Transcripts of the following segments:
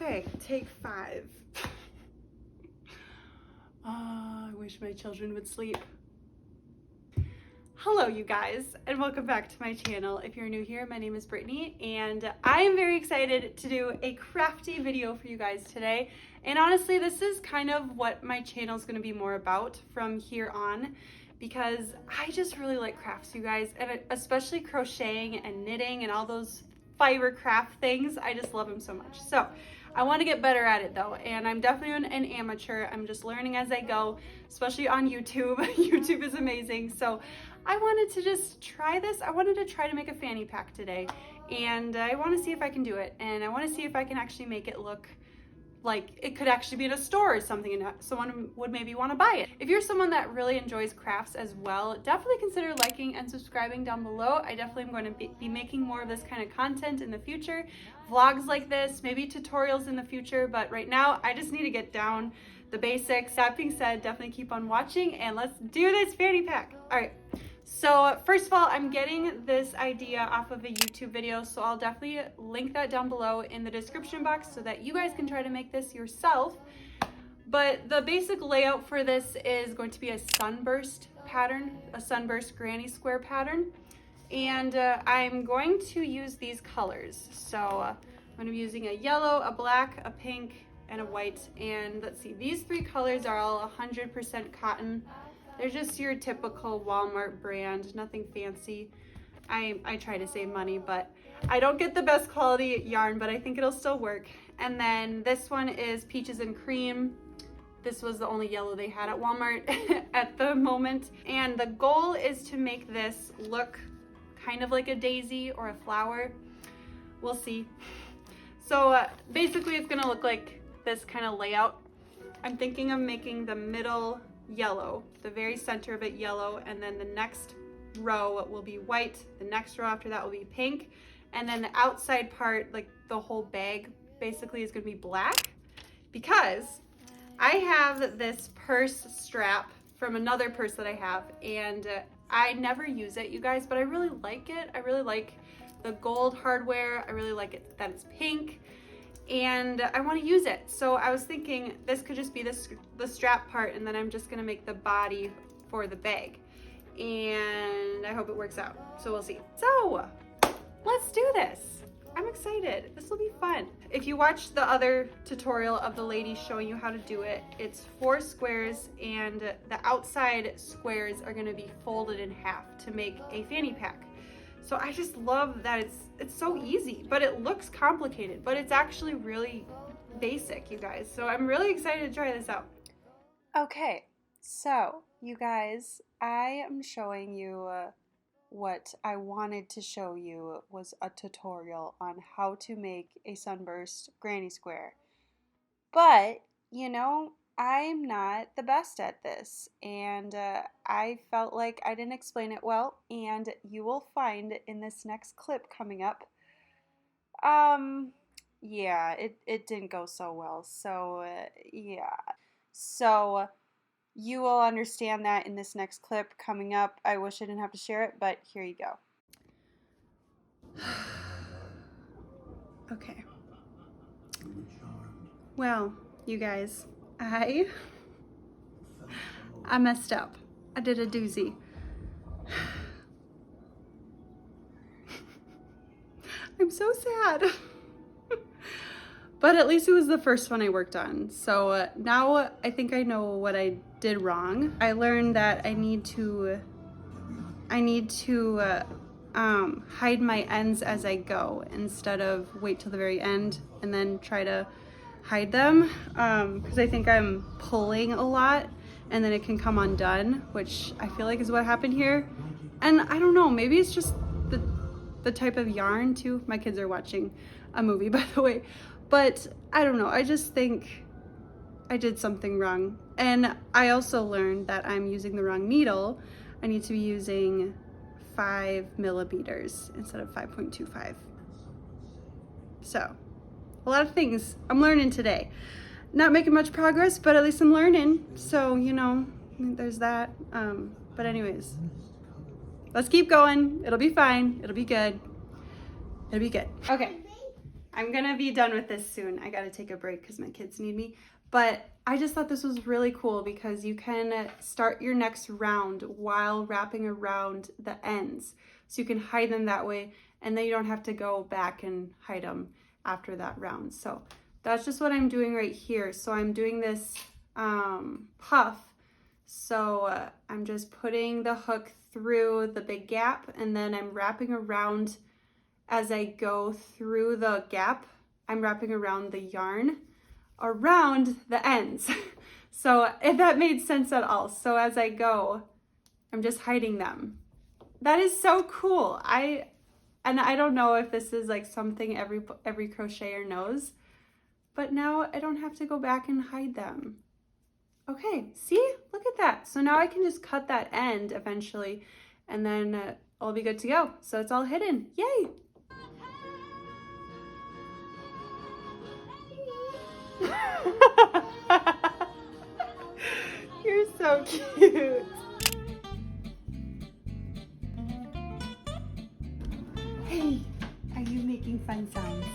Okay, take 5. I wish my children would sleep. Hello you guys, and welcome back to my channel. If you're new here, my name is Brittany, and I am very excited to do a crafty video for you guys today. And honestly, this is kind of what my channel is going to be more about from here on, because I just really like crafts, you guys, and especially crocheting and knitting and all those fiber craft things. I just love them so much. So I want to get better at it though, and I'm definitely an amateur. I'm just learning as I go, especially on YouTube. YouTube is amazing. So I wanted to just try this. I wanted to try to make a fanny pack today, and I want to see if I can do it, and I want to see if I can actually make it look like it could actually be in a store or something, and someone would maybe want to buy it. If you're someone that really enjoys crafts as well, definitely consider liking and subscribing down below. I definitely am going to be making more of this kind of content in the future, vlogs like this, maybe tutorials in the future, but right now I just need to get down the basics. That being said, definitely keep on watching, and let's do this fanny pack. All right. So first of all, I'm getting this idea off of a YouTube video, so I'll definitely link that down below in the description box so that you guys can try to make this yourself. But the basic layout for this is going to be a sunburst pattern, a sunburst granny square pattern. And I'm going to use these colors. So I'm going to be using a yellow, a black, a pink, and a white. And let's see, these 3 colors are all 100% cotton. They're just your typical Walmart brand, nothing fancy. I try to save money, but I don't get the best quality yarn, but I think it'll still work. And then this one is Peaches and Cream. This was the only yellow they had at Walmart at the moment. And the goal is to make this look kind of like a daisy or a flower. We'll see. So basically it's gonna look like this kind of layout. I'm thinking of making the middle yellow, the very center of it yellow, and then the next row will be white, the next row after that will be pink, and then the outside part, like the whole bag, basically is going to be black, because I have this purse strap from another purse that I have, and I never use it, you guys, but I really like it. I really like the gold hardware. I really like it that it's pink, and I want to use it. So I was thinking this could just be the strap part, and then I'm just going to make the body for the bag, and I hope it works out. So we'll see. So let's do this. I'm excited. This will be fun. If you watch the other tutorial of the lady showing you how to do it, it's 4 squares, and the outside squares are going to be folded in half to make a fanny pack. So I just love that it's so easy, but it looks complicated, but it's actually really basic, you guys. So I'm really excited to try this out. Okay, so you guys, I am showing you what I wanted to show you was a tutorial on how to make a sunburst granny square. But, you know, I'm not the best at this, and I felt like I didn't explain it well, and you will find in this next clip coming up, yeah, it didn't go so well, so yeah. So you will understand that in this next clip coming up. I wish I didn't have to share it, but here you go. Okay. Well, you guys, I messed up. I did a doozy. I'm so sad. But at least it was the first one I worked on. So now I think I know what I did wrong. I learned that I need to hide my ends as I go instead of wait till the very end and then try to hide them, because I think I'm pulling a lot and then it can come undone, which I feel like is what happened here. And I don't know, maybe it's just the type of yarn too. My kids are watching a movie, by the way, but I don't know, I just think I did something wrong. And I also learned that I'm using the wrong needle. I need to be using 5 millimeters instead of 5.25. So a lot of things I'm learning today. Not making much progress, but at least I'm learning. So, you know, there's that. But anyways, let's keep going. It'll be fine. It'll be good. It'll be good. Okay. I'm gonna be done with this soon. I gotta take a break because my kids need me. But I just thought this was really cool because you can start your next round while wrapping around the ends. So you can hide them that way, and then you don't have to go back and hide them after that round. So that's just what I'm doing right here. So I'm doing this puff. So I'm just putting the hook through the big gap, and then I'm wrapping around as I go through the gap. I'm wrapping around the yarn around the ends. So if that made sense at all. So as I go, I'm just hiding them. That is so cool. I don't know if this is like something every crocheter knows, but now I don't have to go back and hide them. Okay, see, look at that. So now I can just cut that end eventually, and then I'll be good to go. So it's all hidden. Yay! You're so cute. Hey, are you making fun sounds?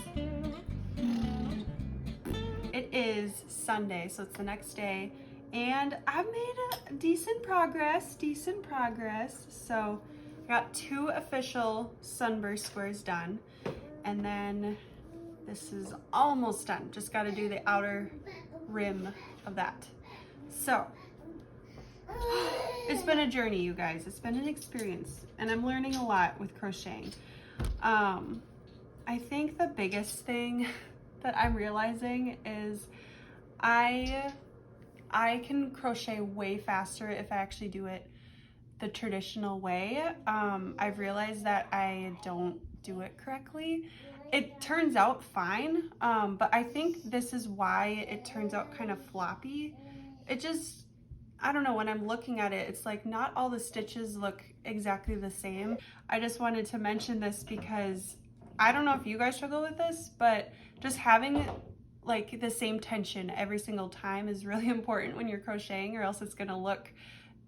It is Sunday, so it's the next day, and I've made a decent progress. So I got 2 official sunburst squares done, and then this is almost done. Just got to do the outer rim of that. So it's been a journey, you guys. It's been an experience, and I'm learning a lot with crocheting. I think the biggest thing that I'm realizing is I can crochet way faster if I actually do it the traditional way. I've realized that I don't do it correctly. It turns out fine, but I think this is why it turns out kind of floppy. It just, I don't know, when I'm looking at it, it's like not all the stitches look exactly the same. I just wanted to mention this because I don't know if you guys struggle with this, but just having like the same tension every single time is really important when you're crocheting, or else it's gonna look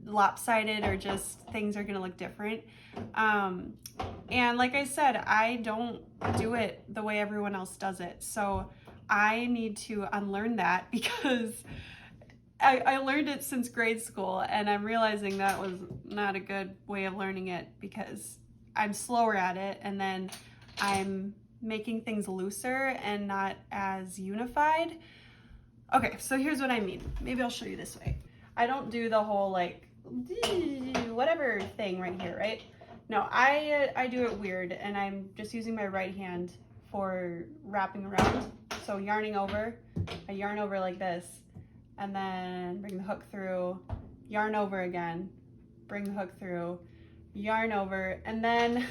lopsided, or just things are gonna look different. And like I said, I don't do it the way everyone else does it. So I need to unlearn that because I learned it since grade school, and I'm realizing that was not a good way of learning it because I'm slower at it, and then I'm making things looser and not as unified. Okay, so here's what I mean. Maybe I'll show you this way. I don't do the whole like whatever thing right here, right? No, I do it weird, and I'm just using my right hand for wrapping around. So yarning over, I yarn over like this, and then bring the hook through, yarn over again, bring the hook through, yarn over, and then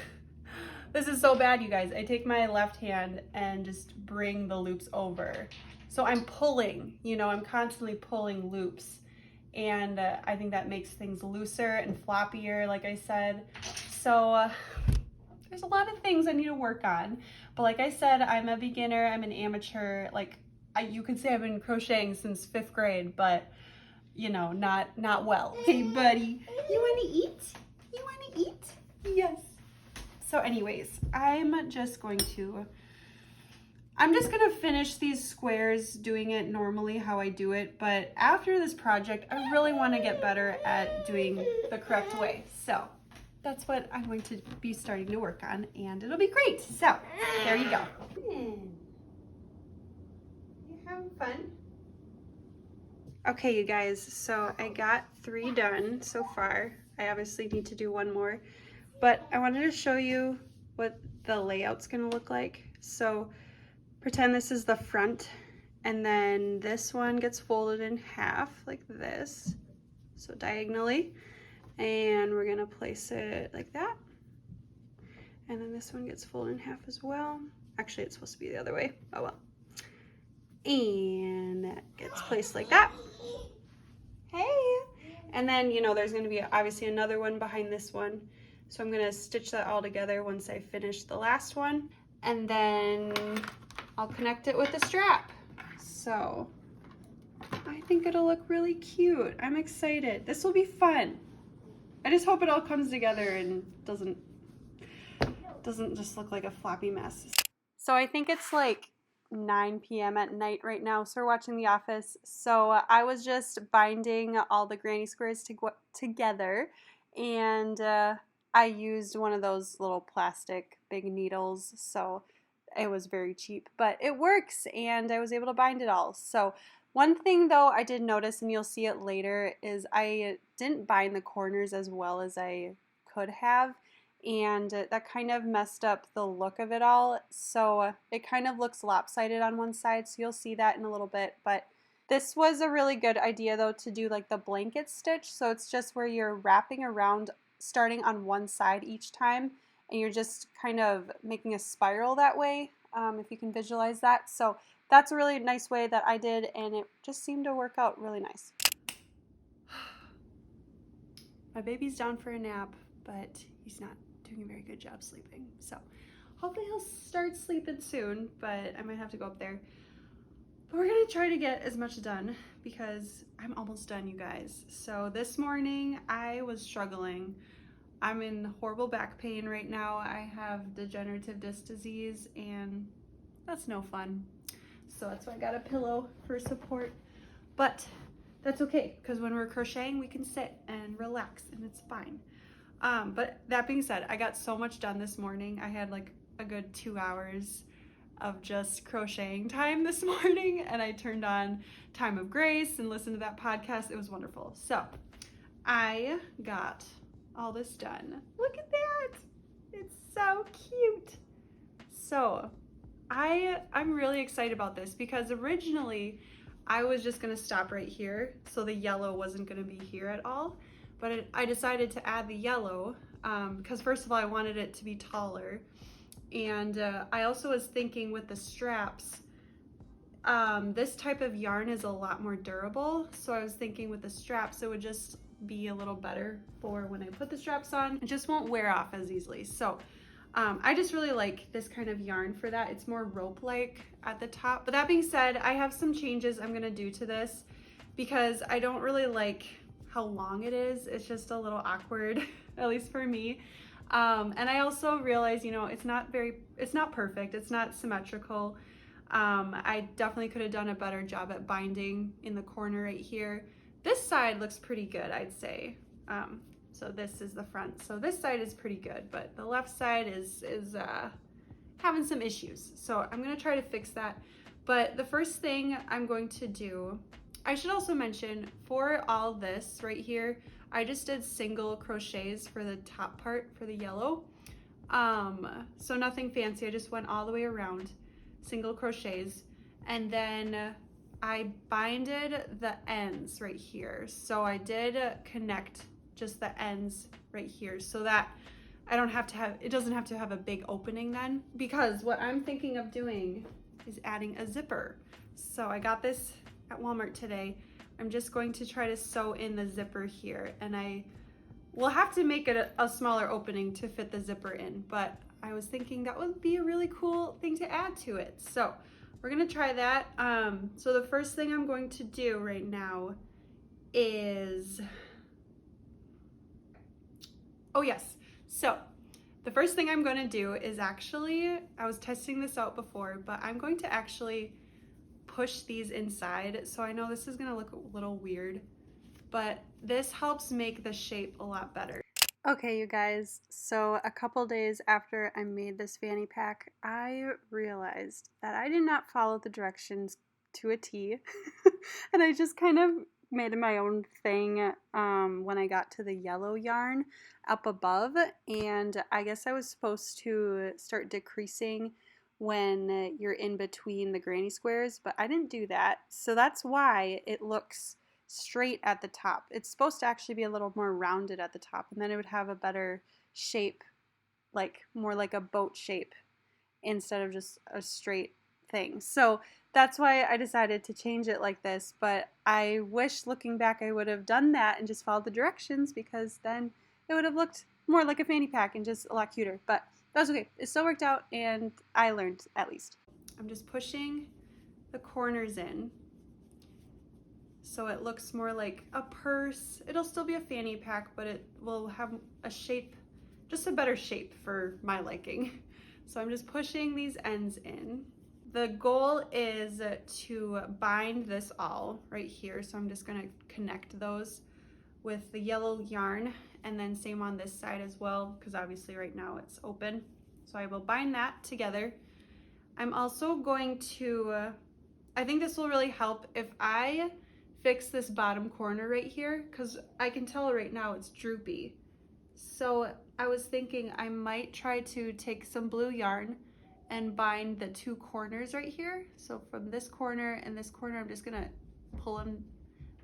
this is so bad, you guys. I take my left hand and just bring the loops over. So I'm pulling, you know, I'm constantly pulling loops, and I think that makes things looser and floppier, like I said. So there's a lot of things I need to work on, but like I said, I'm a beginner, I'm an amateur. Like you could say I've been crocheting since 5th grade, but you know, not well. Hey buddy, you want to eat? You want to eat? Yes. So anyways, I'm just gonna finish these squares doing it normally how I do it, but after this project, I really want to get better at doing the correct way. So that's what I'm going to be starting to work on, and it'll be great. So there you go. You having fun? Okay, you guys, so I got 3 done so far. I obviously need to do 1 more, but I wanted to show you what the layout's gonna look like. So pretend this is the front, and then this one gets folded in half like this, so diagonally, and we're gonna place it like that, and then this one gets folded in half as well. Actually, it's supposed to be the other way. Oh well. And that gets placed like that. Hey! And then, you know, there's gonna be obviously another one behind this one. So I'm gonna stitch that all together once I finish the last one, and then I'll connect it with the strap. So I think it'll look really cute. I'm excited. This will be fun. I just hope it all comes together and doesn't just look like a floppy mess. So I think it's like 9 p.m. at night right now, so we're watching The Office. So I was just binding all the granny squares together, and I used one of those little plastic big needles, so it was very cheap, but it works, and I was able to bind it all. So one thing though I did notice, and you'll see it later, is I didn't bind the corners as well as I could have, and that kind of messed up the look of it all. So it kind of looks lopsided on one side, so you'll see that in a little bit. But this was a really good idea though, to do like the blanket stitch. So it's just where you're wrapping around, starting on one side each time, and you're just kind of making a spiral that way, if you can visualize that. So that's a really nice way that I did, and it just seemed to work out really nice. My baby's down for a nap, but he's not doing a very good job sleeping. So hopefully he'll start sleeping soon, but I might have to go up there. But we're gonna try to get as much done because I'm almost done, you guys. So this morning I was struggling. I'm in horrible back pain right now. I have degenerative disc disease, and that's no fun. So that's why I got a pillow for support. But that's okay, because when we're crocheting, we can sit and relax, and it's fine. But that being said, I got so much done this morning. I had like a good 2 hours of just crocheting time this morning, and I turned on Time of Grace and listened to that podcast. It was wonderful. So I got all this done. Look at that. It's so cute. So I'm really excited about this because originally I was just going to stop right here, so the yellow wasn't going to be here at all. But I decided to add the yellow because first of all, I wanted it to be taller. And I also was thinking with the straps, this type of yarn is a lot more durable. So I was thinking with the straps, it would just be a little better for when I put the straps on. It just won't wear off as easily. So I just really like this kind of yarn for that. It's more rope-like at the top. But that being said, I have some changes I'm gonna do to this because I don't really like how long it is. It's just a little awkward, at least for me. And I also realize, you know, it's not perfect. It's not symmetrical. I definitely could have done a better job at binding in the corner right here. This side looks pretty good, I'd say. So this is the front. So this side is pretty good, but the left side is having some issues. So I'm gonna try to fix that. But the first thing I'm going to do, I should also mention for all this right here, I just did single crochets for the top part for the yellow. So nothing fancy. I just went all the way around, single crochets, and then I binded the ends right here. So I did connect just the ends right here so that it doesn't have to have a big opening then, because what I'm thinking of doing is adding a zipper. So I got this at Walmart today. I'm just going to try to sew in the zipper here, and I will have to make it a smaller opening to fit the zipper in, but I was thinking that would be a really cool thing to add to it. So we're gonna try that. So the first thing I'm going to do right now is, oh yes, so the first thing I'm gonna do is actually, I was testing this out before, but I'm going to actually push these inside. So I know this is gonna look a little weird, but this helps make the shape a lot better. Okay, you guys, so a couple days after I made this fanny pack, I realized that I did not follow the directions to a T, and I just kind of made my own thing when I got to the yellow yarn up above, and I guess I was supposed to start decreasing when you're in between the granny squares, but I didn't do that, so that's why it looks straight at the top. It's supposed to actually be a little more rounded at the top, and then it would have a better shape, like more like a boat shape instead of just a straight thing. So that's why I decided to change it like this, but I wish looking back I would have done that and just followed the directions, because then it would have looked more like a fanny pack and just a lot cuter. But that's okay. It still worked out, and I learned at least. I'm just pushing the corners in so it looks more like a purse. It'll still be a fanny pack, but it will have a shape, just a better shape for my liking. So I'm just pushing these ends in. The goal is to bind this all right here. So I'm just gonna connect those with the yellow yarn, and then same on this side as well, because obviously right now it's open. So I will bind that together. I'm also going to, I think this will really help if I fix this bottom corner right here, because I can tell right now it's droopy. So I was thinking I might try to take some blue yarn and bind the two corners right here. So from this corner and this corner, I'm just gonna pull them,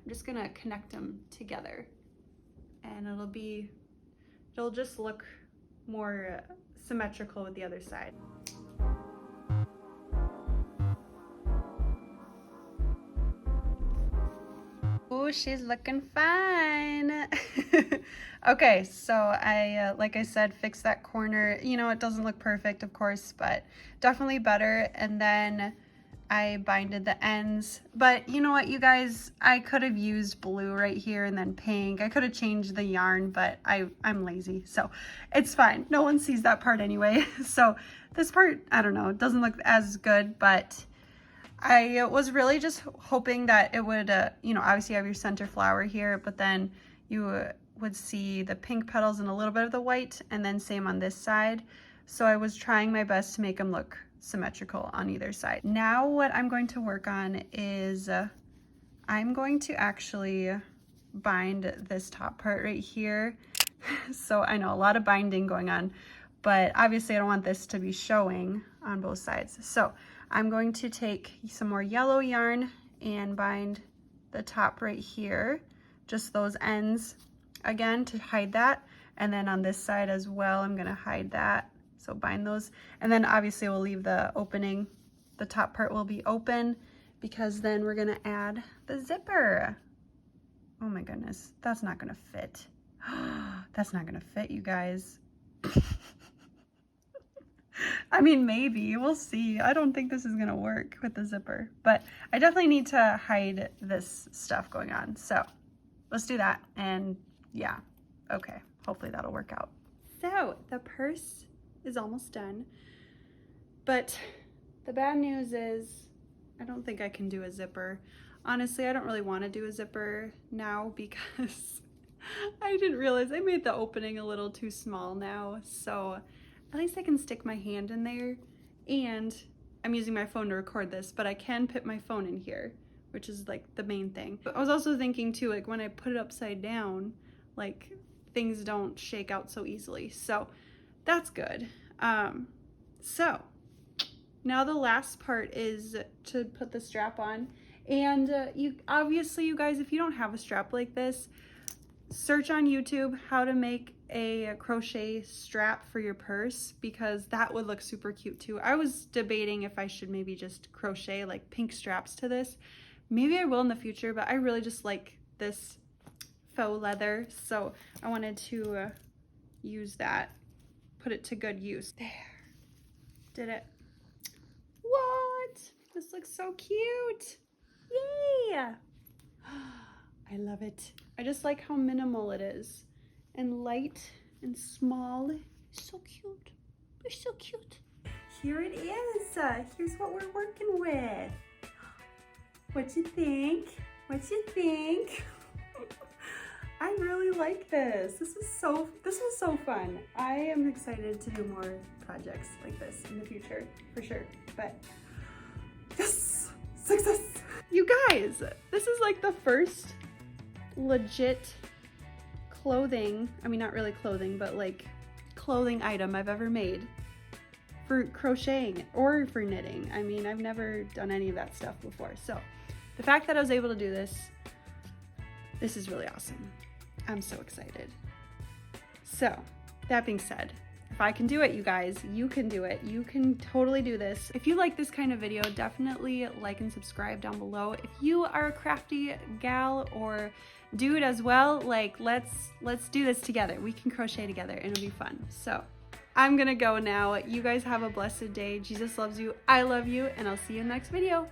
I'm just gonna connect them together. And it'll just look more symmetrical with the other side. Oh, she's looking fine. Okay, so I, like I said, fixed that corner. You know, it doesn't look perfect, of course, but definitely better. And then I binded the ends. But you know what, you guys, I could have used blue right here and then pink. I could have changed the yarn, but I'm lazy, so it's fine. No one sees that part anyway. So this part, I don't know, it doesn't look as good, but I was really just hoping that it would, you know, obviously have your center flower here, but then you would see the pink petals and a little bit of the white, and then same on this side. So I was trying my best to make them look symmetrical on either side. Now what I'm going to work on is I'm going to actually bind this top part right here. So I know a lot of binding going on, but obviously I don't want this to be showing on both sides. So I'm going to take some more yellow yarn and bind the top right here, just those ends again to hide that. And then on this side as well, I'm gonna hide that. So bind those. And then obviously we'll leave the opening, the top part will be open, because then we're gonna add the zipper. Oh my goodness, that's not gonna fit. That's not gonna fit, you guys. I mean, maybe, we'll see. I don't think this is gonna work with the zipper, but I definitely need to hide this stuff going on. So let's do that. And yeah, okay, hopefully that'll work out. So the purse is almost done, but the bad news is I don't think I can do a zipper. Honestly, I don't really want to do a zipper now because I didn't realize I made the opening a little too small now. So at least I can stick my hand in there, and I'm using my phone to record this, but I can put my phone in here, which is like the main thing. But I was also thinking too, like when I put it upside down, like things don't shake out so easily. So that's good. So now the last part is to put the strap on. And you guys, if you don't have a strap like this, search on YouTube how to make a crochet strap for your purse, because that would look super cute too. I was debating if I should maybe just crochet like pink straps to this. Maybe I will in the future, but I really just like this faux leather, so I wanted to use that, put it to good use. There, did it. What? This looks so cute. Yay! I love it. I just like how minimal it is and light and small. So cute. They're so cute. Here it is. Here's what we're working with. What you think? What you think? I really like this. This was so fun. I am excited to do more projects like this in the future, for sure. But yes, success. You guys, this is like the first legit clothing, I mean not really clothing, but like clothing item I've ever made for crocheting or for knitting. I mean, I've never done any of that stuff before. So the fact that I was able to do this is really awesome. I'm so excited. So that being said, if I can do it, you guys, you can do it. You can totally do this. If you like this kind of video, definitely like and subscribe down below. If you are a crafty gal or dude as well, like let's do this together. We can crochet together and it'll be fun. So I'm gonna go now. You guys have a blessed day. Jesus loves you. I love you, and I'll see you in the next video.